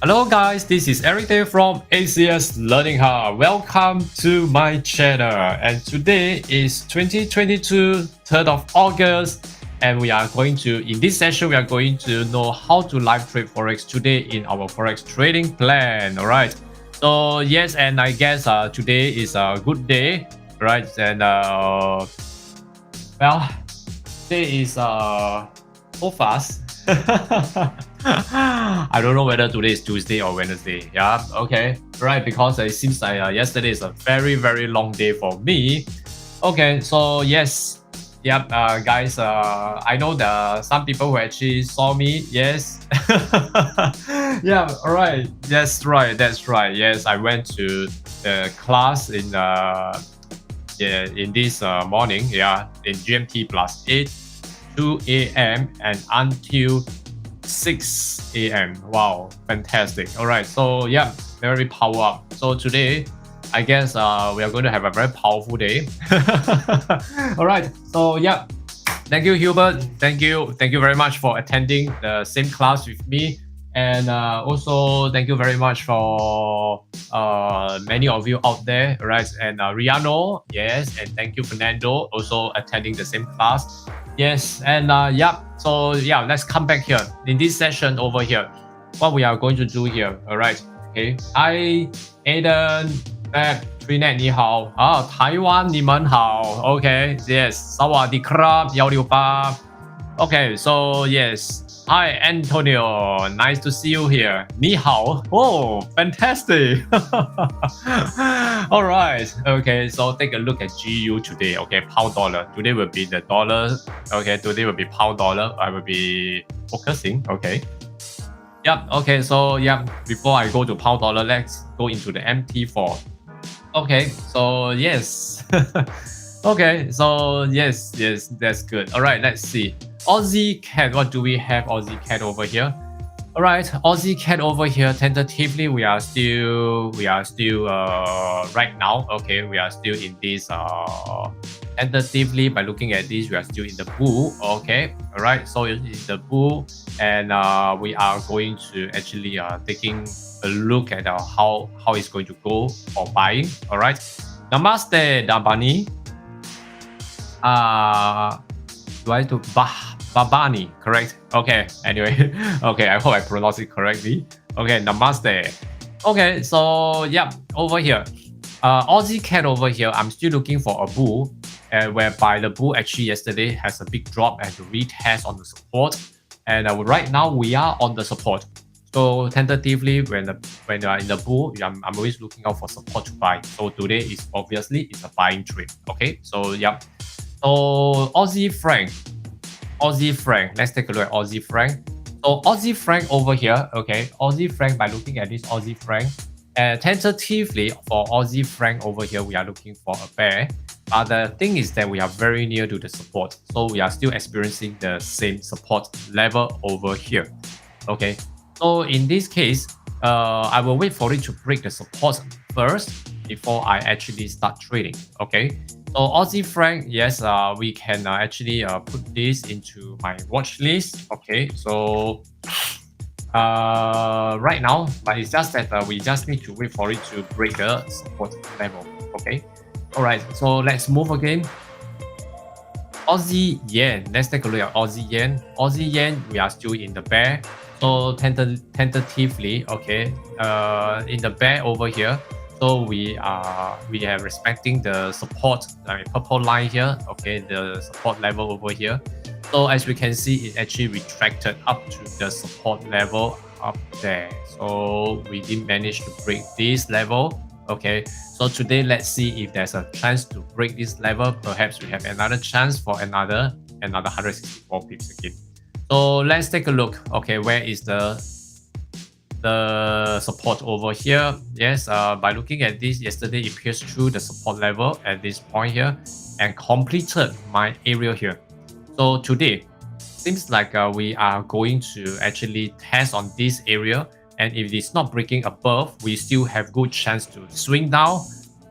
Hello guys, this is Eric Day from ACS Learning Hub. Welcome to my channel. And today is 2022, 3rd of August. And we are going to, in this session, we are going to know how to live trade Forex today in our Forex trading plan. All right. So yes, and I guess today is a good day, right? And well, today is so fast. I don't know whether today is Tuesday or Wednesday. Yeah, okay, right, because it seems like yesterday is a very long day for me. Okay, so yes, yep, guys, I know that some people who actually saw me. Yes. Yeah, all right, that's right, yes, I went to the class in this morning, yeah, in GMT plus 8 2 a.m. and until 6 a.m. Wow, fantastic. All right, so yeah, very power up. So today, I guess we are going to have a very powerful day. All right, so yeah, thank you, Hubert. Thank you very much for attending the same class with me. And also thank you very much for many of you out there, right? And Riano, yes, and thank you, Fernando, also attending the same class. Yes, and yeah, so yeah, let's come back here in this session over here. What we are going to do here, all right? Okay, Hi, Aiden, Trinet 你好啊，台湾你们好 ，OK, yes, สวัสดีครับ168 Okay, so yes. Hi, Antonio. Nice to see you here. 你好. Oh, fantastic. All right. Okay, so take a look at GU today. Okay, pound dollar. Today will be the dollar. Okay, today will be pound dollar. I will be focusing. Okay. Yep. Okay, so yeah, before I go to pound dollar, let's go into the MT4. Okay, so yes. Okay, so yes, that's good. All right, let's see. Aussie CAD, what do we have Aussie CAD over here? All right, Aussie CAD over here, tentatively, we are still right now, okay, we are still in this, tentatively, by looking at this, we are still in the bull, okay, all right, so in the bull, and we are going to actually taking a look at how it's going to go for buying, all right. Namaste, Dabani. Do I do Babani, correct? Okay, anyway, okay, I hope I pronounced it correctly. Okay, Namaste. Okay, so yeah, over here, Aussie CAD over here, I'm still looking for a bull, whereby the bull actually yesterday has a big drop and to retest on the support, and right now we are on the support. So tentatively, when you are in the bull, I'm always looking out for support to buy. So today is obviously it's a buying trade. Okay, so yeah. So Aussie franc, let's take a look at Aussie franc. So Aussie franc over here, okay, Aussie franc, by looking at this Aussie franc, tentatively for Aussie franc over here, we are looking for a bear. But the thing is that we are very near to the support. So we are still experiencing the same support level over here. Okay, so in this case, I will wait for it to break the support first before I actually start trading. Okay. So Aussie franc, yes, we can actually put this into my watch list. Okay, so right now, but it's just that we just need to wait for it to break the support level. Okay, all right, so let's move again. Aussie yen, let's take a look at Aussie yen. Aussie yen, we are still in the bear. So tentatively, okay, in the bear over here. So we are respecting the support, purple line here, okay, the support level over here. So as we can see, it actually retracted up to the support level up there. So we didn't manage to break this level. Okay, so today let's see if there's a chance to break this level. Perhaps we have another chance for another 164 pips again. So let's take a look. Okay, where is the support over here? Yes, by looking at this, yesterday it pierced through the support level at this point here and completed my area here. So today seems like we are going to actually test on this area, and if it's not breaking above, we still have good chance to swing down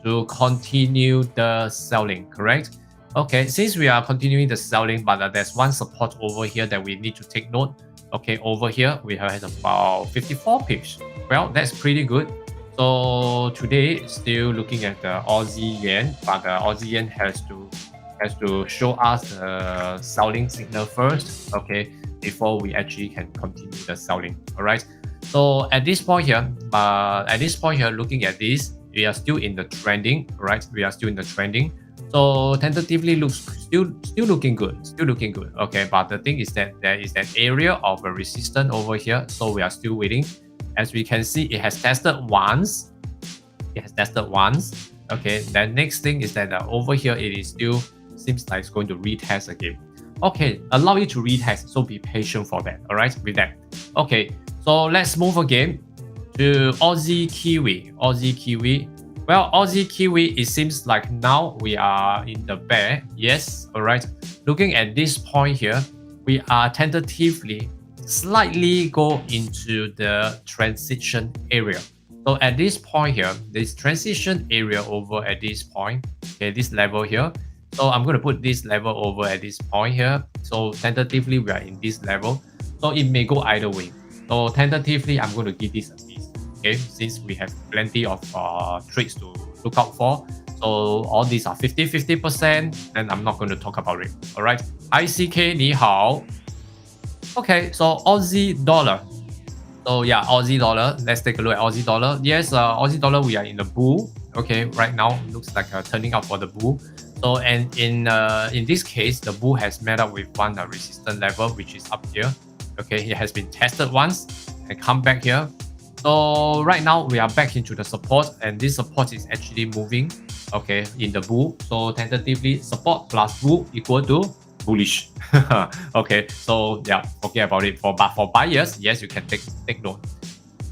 to continue the selling, correct? Okay, since we are continuing the selling, but there's one support over here that we need to take note. Okay, over here we have about 54 pips. Well, that's pretty good. So today still looking at the Aussie yen, but the Aussie yen has to show us the selling signal first, okay, before we actually can continue the selling. All right. So at this point here, looking at this, we are still in the trending, right? We are still in the trending. So tentatively looks still looking good, Okay, but the thing is that there is an area of a resistance over here, so we are still waiting. As we can see, it has tested once. Okay, then next thing is that over here it is still seems like it's going to retest again. Okay, allow you to retest, so be patient for that. All right, with that. Okay, so let's move again to Aussie Kiwi. Well, Aussie Kiwi, it seems like now we are in the bear. Yes, all right. Looking at this point here, we are tentatively slightly go into the transition area. So at this point here, this transition area over at this point, okay, this level here. So I'm going to put this level over at this point here. So tentatively we are in this level. So it may go either way. So tentatively, I'm going to give this a miss. Okay, since we have plenty of trades to look out for. So all these are 50%, and I'm not going to talk about it. All right. ICK 你好. Okay, so Aussie dollar. So yeah, Aussie dollar. Let's take a look at Aussie dollar. Yes, Aussie dollar, we are in the bull. Okay, right now looks like turning out for the bull. So and in this case, the bull has met up with one resistance level, which is up here. Okay, it has been tested once and come back here. So right now we are back into the support, and this support is actually moving, okay, in the bull. So tentatively support plus bull equal to bullish. Okay, so yeah, forget about it. For buyers, yes, you can take note.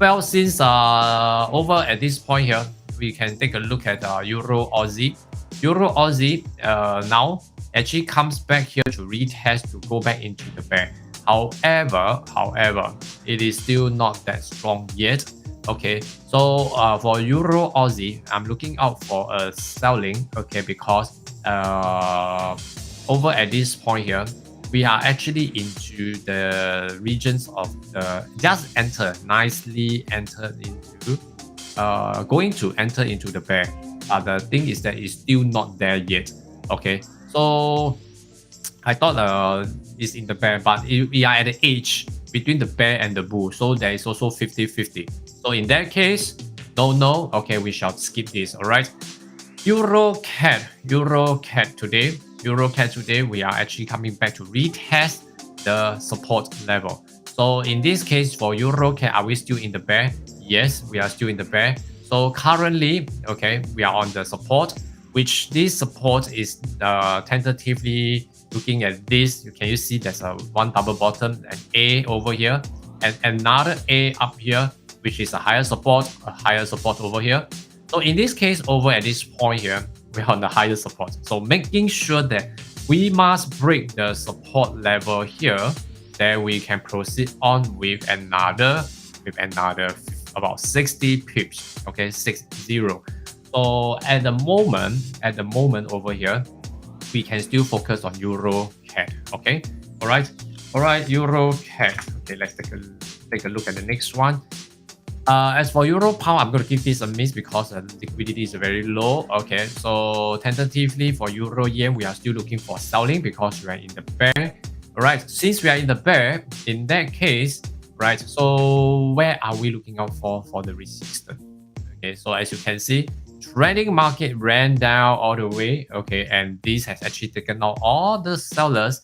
Well, since over at this point here, we can take a look at Euro Aussie. Euro Aussie now actually comes back here to retest to go back into the bear. However, it is still not that strong yet. Okay, so for Euro Aussie, I'm looking out for a selling. Okay, because over at this point here, we are actually into the regions of the nicely entered into going to enter into the bear. But the thing is that it's still not there yet. Okay, so I thought it's in the bear, but we are at the edge between the bear and the bull, so there is also 50-50. So in that case, don't know. Okay, we shall skip this. All right. EURCAD today, we are actually coming back to retest the support level. So in this case, for EURCAD, are we still in the bear? Yes, we are still in the bear. So currently, okay, we are on the support, which this support is tentatively looking at this. Can you see there's one double bottom, an A over here, and another A up here, which is a higher support over here. So in this case, over at this point here, we're on the higher support. So making sure that we must break the support level here, then we can proceed on with another about 60 pips. Okay, 60. So at the moment over here, we can still focus on EURCAD. Okay, all right, EURCAD. Okay, let's take a look at the next one. As for Euro Pound, I'm going to give this a miss because the liquidity is very low. Okay, so tentatively for Euro Yen, we are still looking for selling because we are in the bear. All right, since we are in the bear, in that case, right, so where are we looking out for the resistance? Okay, so as you can see, trading market ran down all the way. Okay, and this has actually taken out all the sellers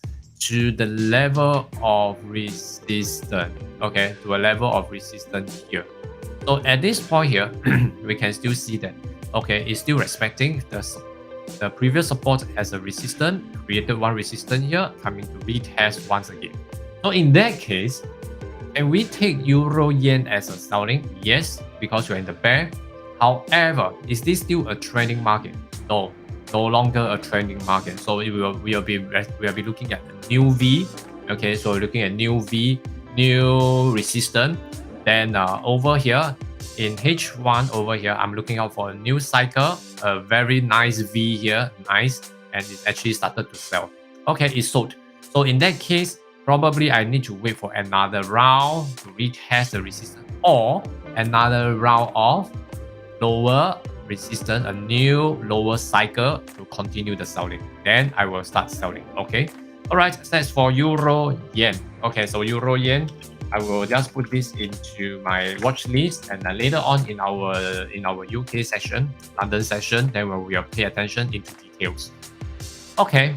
to the level of resistance. Okay, to a level of resistance here. So at this point here, we can still see that, okay, it's still respecting the previous support as a resistance, created one resistance here, coming to retest once again. So in that case, can we take Euro Yen as a selling? Yes, because we're in the bear. However, is this still a trending market? No longer a trending market. So we'll be looking at a new V. Okay, so we're looking at new V, new resistance. Then over here in H1 over here, I'm looking out for a new cycle, a very nice V here, nice, and it actually started to sell. Okay, it sold. So in that case, probably I need to wait for another round to retest the resistance or another round of lower resistance, a new lower cycle to continue the selling. Then I will start selling. Okay. All right. That's for Euro Yen. Okay. So Euro Yen, I will just put this into my watch list, and then later on in our UK session, London session, then we will pay attention into details. Okay.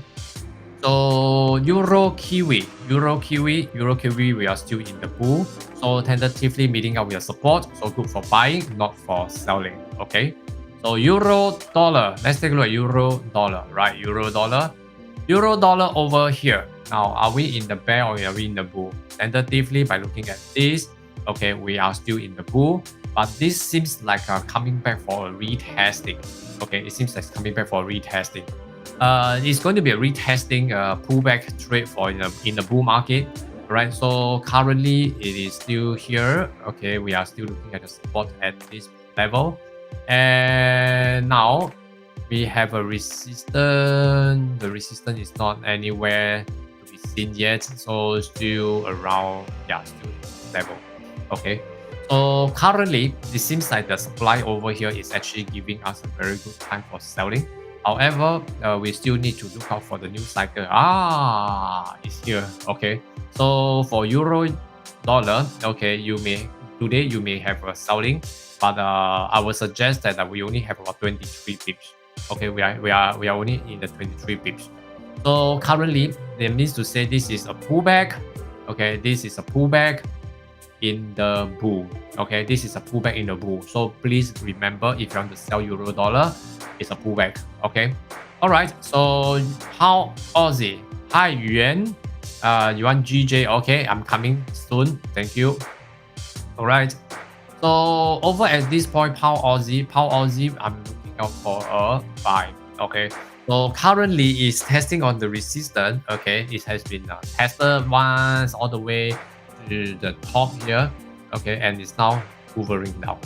So Euro Kiwi, we are still in the bull. So tentatively meeting up with a support. So good for buying, not for selling. Okay. So Euro dollar. Let's take a look at Euro dollar. Right, Euro dollar. Euro dollar over here. Now, are we in the bear or are we in the bull? Tentatively, by looking at this, okay, we are still in the bull. But this seems like coming back for a retesting. Okay, it seems like it's coming back for a retesting. It's going to be a retesting pullback trade for in the bull market, right? So currently it is still here. Okay, we are still looking at the support at this level, and now we have a resistance. The resistance is not anywhere to be seen yet, so still around, yeah, still this level. Okay. So currently, it seems like the supply over here is actually giving us a very good time for selling. However, we still need to look out for the new cycle. It's here. Okay. So for Euro dollar, okay, today you may have a selling, but I would suggest that we only have about 23 pips. Okay, we are only in the 23 pips. So currently, that means to say this is a pullback. Okay, this is a pullback in the bull. Okay, this is a pullback in the bull. So please remember, if you want to sell Euro dollar, it's a pullback. Okay. All right. So how Aussie? Hi Yuan. You want GJ? Okay, I'm coming soon. Thank you. All right. So over at this point, Pound Aussie, I'm looking out for a buy. Okay. So currently it's testing on the resistance. Okay, it has been tested once all the way to the top here. Okay, and it's now hovering down.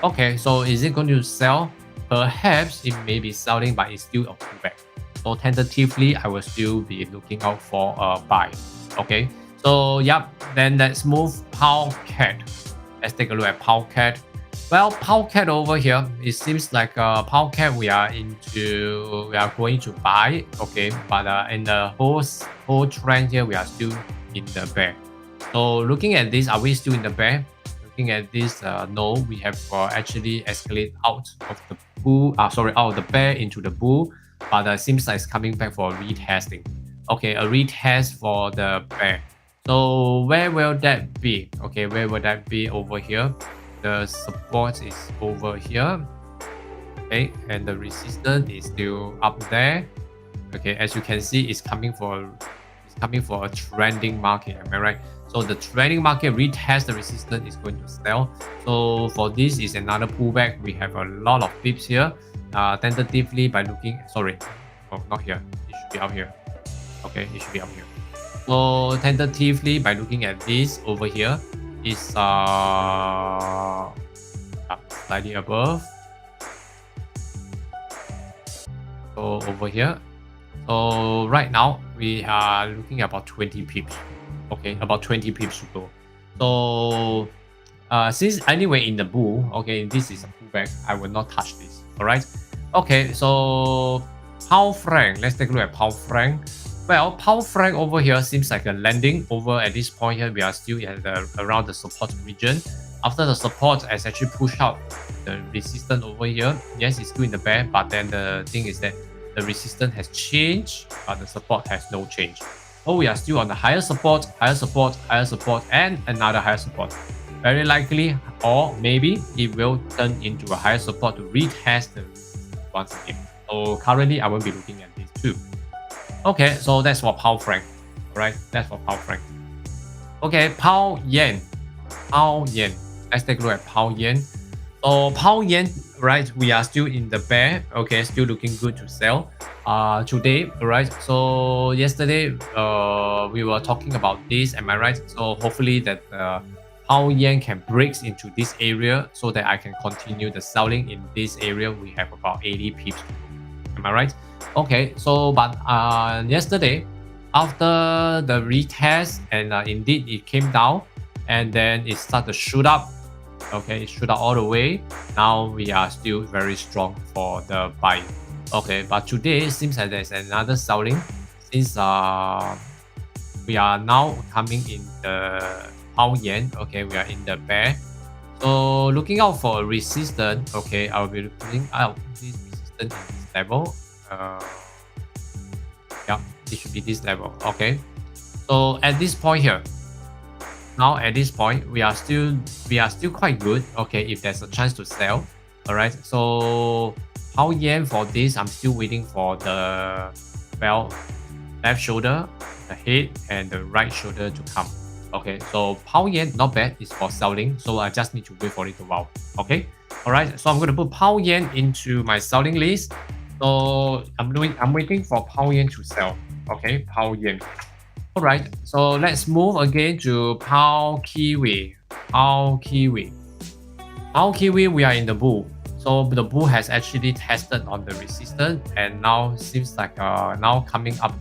Okay, so is it going to sell? Perhaps it may be selling, but it's still a pullback. So tentatively, I will still be looking out for a buy. Okay, so yep, then let's move PoundCAD. Let's take a look at PoundCAD. Well, PoundCAD over here, it seems like PoundCAD we are going to buy. Okay, but in the whole trend here, we are still in the bear. So looking at this, are we still in the bear? Looking at this, no, we have actually escalated out of the bull. Out of the bear into the bull, but it seems like it's coming back for a retesting. Okay, a retest for the bear. So where will that be? Okay, where will that be? Over here. The support is over here. Okay, and the resistance is still up there. Okay, as you can see, it's coming for a trending market. Am I right? So the trending market retest the resistance is going to sell. So for this is another pullback. We have a lot of pips here. Tentatively by looking, sorry, oh, not here. It should be up here. Okay, it should be up here. So tentatively by looking at this over here is slightly above. So over here. So right now we are looking at about 20 pips. Okay, about 20 pips to go. So since anyway in the bull, okay, this is a pullback, I will not touch this. All right. Okay, so pound franc. Let's take a look at pound franc. Well, pound franc over here seems like a landing. Over at this point here, we are still at around the support region. After the support has actually pushed out the resistance over here. Yes, it's still in the bear, but then the thing is that the resistance has changed, but the support has no change. So we are still on the higher support, and another higher support. Very likely, or maybe it will turn into a higher support to retest the resistance once again. So currently, I will be looking at this too. Okay, so that's for pound franc. Alright, that's for pound franc. Okay, pound yen. Let's take a look at pound yen. So pound yen, right? We are still in the bear. Okay, still looking good to sell. Today, right? So yesterday, we were talking about this. Am I right? So hopefully that pound yen can break into this area so that I can continue the selling in this area. We have about 80 pips. Am I right? Okay. So but yesterday, After the retest, and indeed it came down, and then it started to shoot up. Okay, it shoot up all the way. Now we are still very strong for the buy. Okay, but today it seems like there's another selling, since we are now coming in the pound yen. Okay, we are in the bear. So looking out for a resistance. Okay, I'll be looking out this resistance in this level. Yeah, it should be this level. Okay, so at this point here, now at this point we are still quite good. Okay, if there's a chance to sell. All right, so pound yen for this, I'm still waiting for the left shoulder, the head, and the right shoulder to come. Okay, so pound yen not bad, it's for selling, so I just need to wait for it to wow. Okay, all right, so I'm going to put pound yen into my selling list. So I'm waiting for pound yen to sell. Okay, pound yen. All right, so let's move again to pound kiwi. Pound kiwi. Pound kiwi, we are in the bull. So the bull has actually tested on the resistance, and now seems like now coming up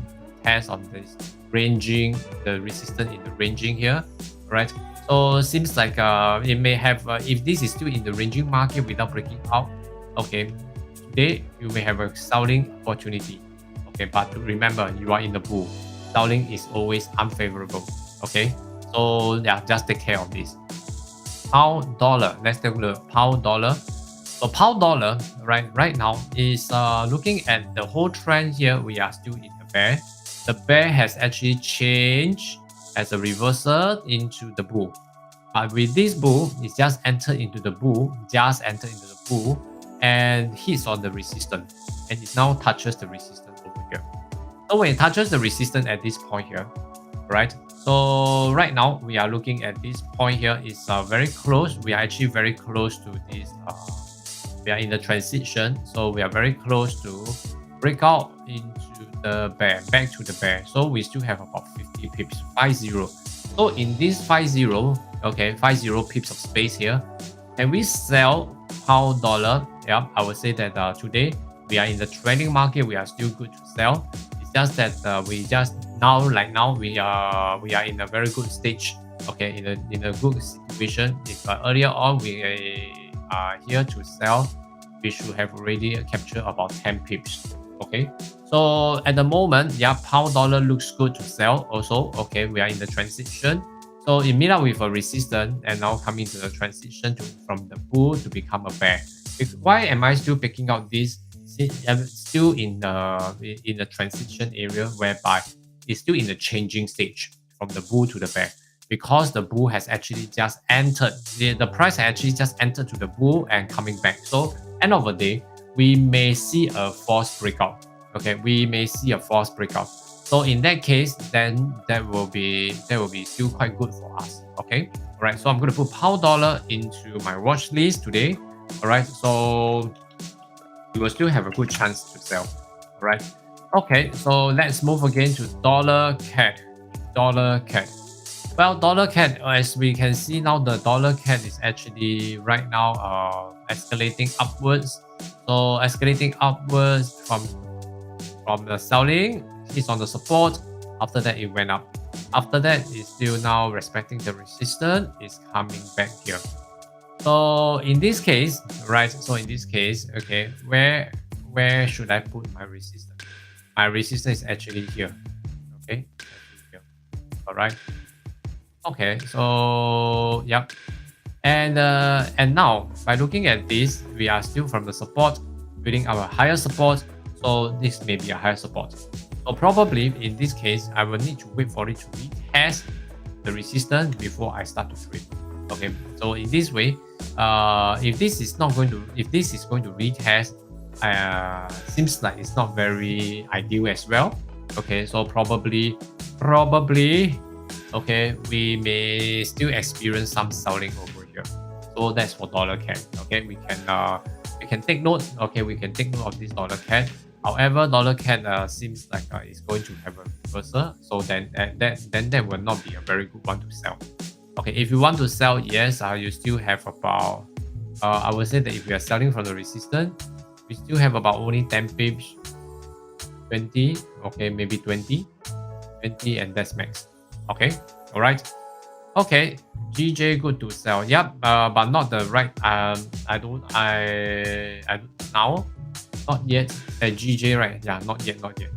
test on this ranging, the resistance in the ranging here, right? So seems like it may have if this is still in the ranging market without breaking out. Okay, today you may have a selling opportunity. Okay, but remember, you are in the bull. Selling is always unfavorable. Okay, so yeah, just take care of this. Pound dollar. Let's take a look. Pound dollar. So pound dollar, right now is looking at the whole trend here. We are still in the bear. The bear has actually changed as a reversal into the bull. But with this bull, it's just entered into the bull, and hits on the resistance, and it now touches the resistance over here. So when it touches the resistance at this point here, right? So right now we are looking at this point here is very close. We are actually very close to this. We are in the transition, so we are very close to break out into the bear, back to the bear. So we still have about 50 pips, 50. So in this 50, okay, 50 pips of space here, can we sell pound dollar? Yeah, I would say that today we are in the trading market. We are still good to sell. It's just that we just now, like now, we are in a very good stage. Okay, in a good situation. If earlier on we are here to sell, we should have already captured about 10 pips. Okay, so at the moment, yeah, pound dollar looks good to sell also. Okay, we are in the transition, so it meet up with a resistance, and now coming to the transition from the bull to become a bear. Why am I still picking out this? I'm still in the transition area, whereby it's still in the changing stage from the bull to the bear, because the bull has actually just entered, the price actually just entered to the bull and coming back. So end of the day, we may see a false breakout. Okay, we may see a false breakout. So in that case, then that will be still quite good for us. Okay, all right. So I'm going to put pound dollar into my watch list today. All right, so we will still have a good chance to sell. All right. Okay, so let's move again to dollar CAD. Dollar CAD. Well, dollar CAD, as we can see now, the dollar CAD is actually right now escalating upwards. So escalating upwards from the selling, it's on the support. After that, it went up. After that, it's still now respecting the resistance. It's coming back here. So in this case, right? So in this case, okay, where should I put my resistance? My resistance is actually here. Okay, here. All right. Okay, so yep. And now by looking at this, we are still from the support, building our higher support. So this may be a higher support. So probably in this case, I will need to wait for it to retest the resistance before I start to trade. Okay, so in this way, if this is going to retest, seems like it's not very ideal as well. Okay, so probably, okay, we may still experience some selling over here. So that's for dollar CAD. Okay, we can take note. Okay, we can take note of this dollar CAD. However, dollar CAD seems like it's going to have a reversal. So then that will not be a very good one to sell. Okay, if you want to sell, yes, you still have about, I would say that if you are selling from the resistance, we still have about only 10 pips, 20, okay, maybe 20. 20 and that's max. Okay, all right. Okay, GJ good to sell. Yep, but not the right. I don't. Now, not yet. GJ right? Yeah, not yet. Not yet.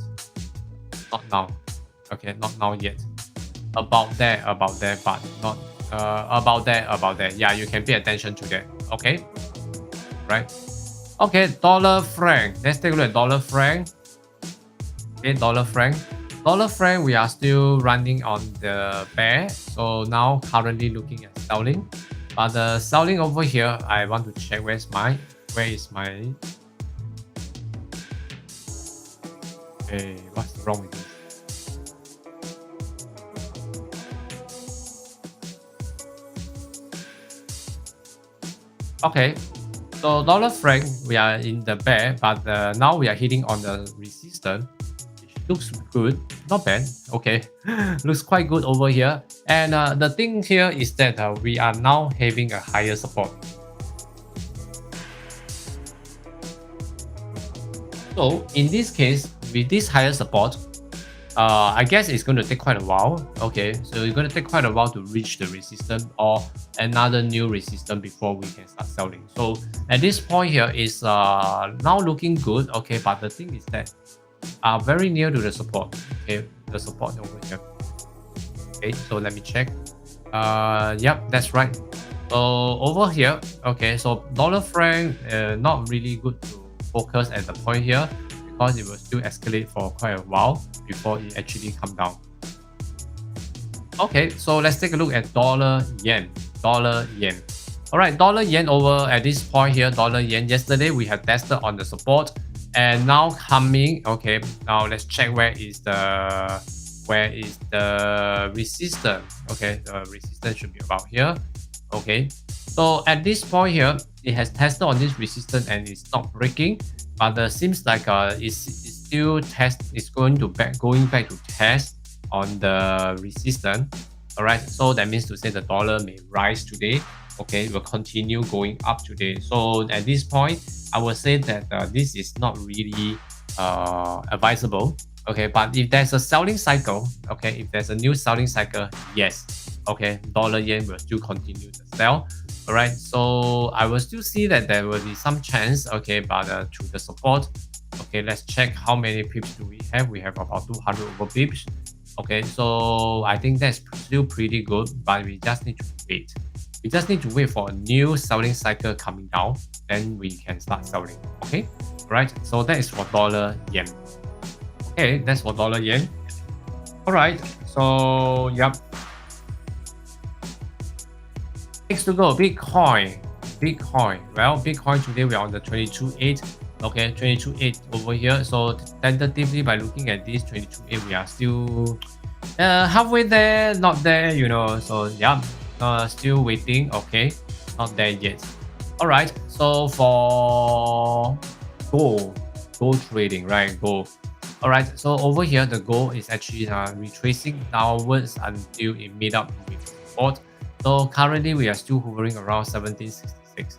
Not now. Okay, not now yet. About that. But not. About that. Yeah, you can pay attention to that. Okay, right. Okay, dollar franc. Let's take a look at dollar franc. Okay, dollar franc. Dollar franc, we are still running on the bear. So now currently looking at selling. But the selling over here, I want to check where is my. Hey, what's wrong with this? Okay, so dollar franc, we are in the bear, but now we are hitting on the resistance. Looks good, not bad. Okay, looks quite good over here. And the thing here is that we are now having a higher support. So in this case, with this higher support, I guess it's going to take quite a while. Okay, so it's going to take quite a while to reach the resistance or another new resistance before we can start selling. So at this point here is now looking good. Okay, but the thing is that are very near to the support. Okay, the support over here. Okay, so let me check. Yep, that's right. So over here, okay, so dollar franc not really good to focus at the point here because it will still escalate for quite a while before it actually come down. Okay, so let's take a look at dollar yen. Dollar yen. All right, dollar yen over at this point here. Dollar yen. Yesterday we had tested on the support. And now coming, okay, now let's check where is the resistance. Okay, the resistance should be about here. Okay, so at this point here, it has tested on this resistance and it's not breaking, but seems like it's still going back to test on the resistance. All right, so that means to say the dollar may rise today. Okay, it will continue going up today. So at this point, I would say that this is not really advisable. Okay, but if there's a selling cycle, okay, if there's a new selling cycle, yes, okay, dollar yen will still continue to sell. All right, so I will still see that there will be some chance. Okay, but to the support, okay, let's check how many pips do we have. We have about 200 over pips. Okay, so I think that's still pretty good, but we just need to wait. We just need to wait for a new selling cycle coming down, then we can start selling. Okay, right. So that is for dollar yen. Okay, that's for dollar yen. All right. So yep. Next to go, Bitcoin. Bitcoin. Well, Bitcoin today we are on the 22.8. Okay, 22.8 over here. So tentatively by looking at this 22.8, we are still halfway there, not there. You know. So yeah. Still waiting. Okay, not there yet. All right, so for gold trading, right? Gold. All right, so over here the gold is actually retracing downwards until it made up with support. So currently we are still hovering around 1766.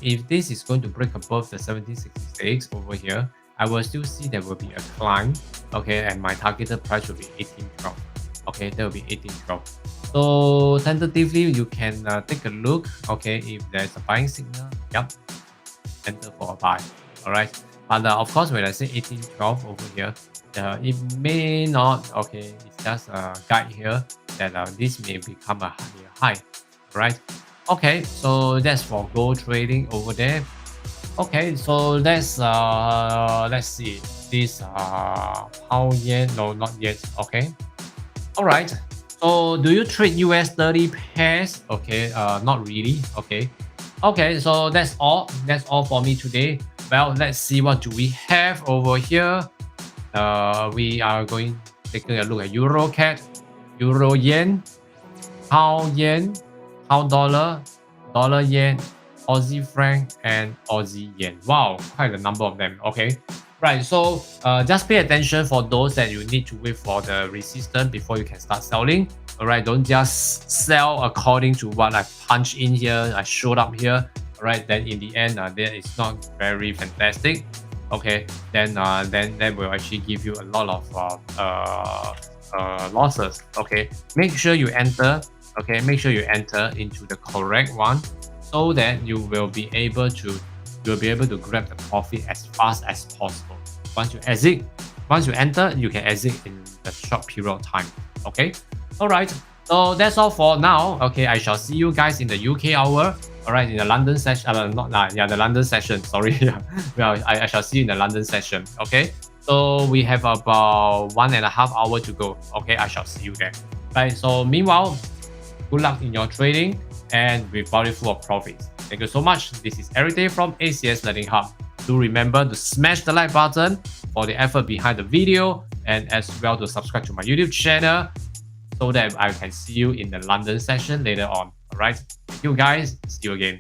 If this is going to break above the 1766 over here, I will still see there will be a climb. Okay, and my targeted price will be 1812. Okay, there will be 1812. So tentatively, you can take a look. Okay, if there's a buying signal, yep, enter for a buy. All right, but of course, when I say 1812 over here, it may not. Okay, it's just a guide here that this may become a higher high. All right. Okay, so that's for gold trading over there. Okay, so let's see this pound yen. No, not yet. Okay. All right. So do you trade US30 pairs? Okay, not really. Okay. Okay, so that's all. That's all for me today. Well, let's see what do we have over here. We are going taking a look at EURCAD, Euro yen, pound dollar, dollar yen, Aussie franc, and Aussie yen. Wow, quite a number of them. Okay. Right, so just pay attention for those that you need to wait for the resistance before you can start selling. All right, don't just sell according to what I punched in here, I showed up here. All right, then in the end, that is not very fantastic. Okay, then that will actually give you a lot of losses. Okay, make sure you enter. Okay, make sure you enter into the correct one, so that you will be able to grab the profit as fast as possible. Once you enter, you can exit in the short period of time. Okay, all right. So that's all for now. Okay, I shall see you guys in the UK hour. All right, in the London session. The London session. Sorry. Well, I shall see you in the London session. Okay. So we have about 1.5 hours to go. Okay, I shall see you there. Right. So meanwhile, good luck in your trading and with body full of profits. Thank you so much. This is Everyday from ACS Learning Hub. Do remember to smash the like button for the effort behind the video, and as well to subscribe to my YouTube channel so that I can see you in the London session later on. Alright, thank you guys. See you again.